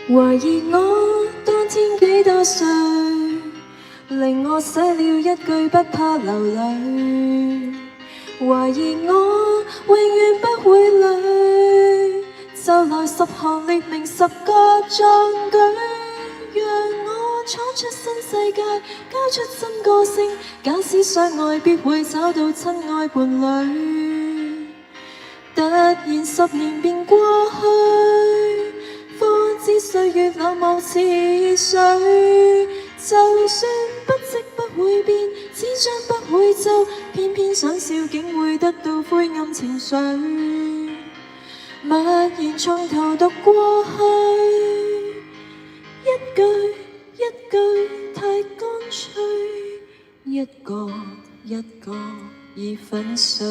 懷疑我當天幾多歲，令我寫了一句不怕流淚。懷疑我永遠不會累，就來10行列明10個壯舉，讓我闖出新世界，交出新個性。假使相愛，必會找到親愛伴侶。突然10年便過去，方知歲月冷漠似水。就算不即不會變，紙張不會皺，偏偏想笑竟會得到灰暗情緒。默然從頭讀過去，一句一句太乾脆，一個一個已粉碎。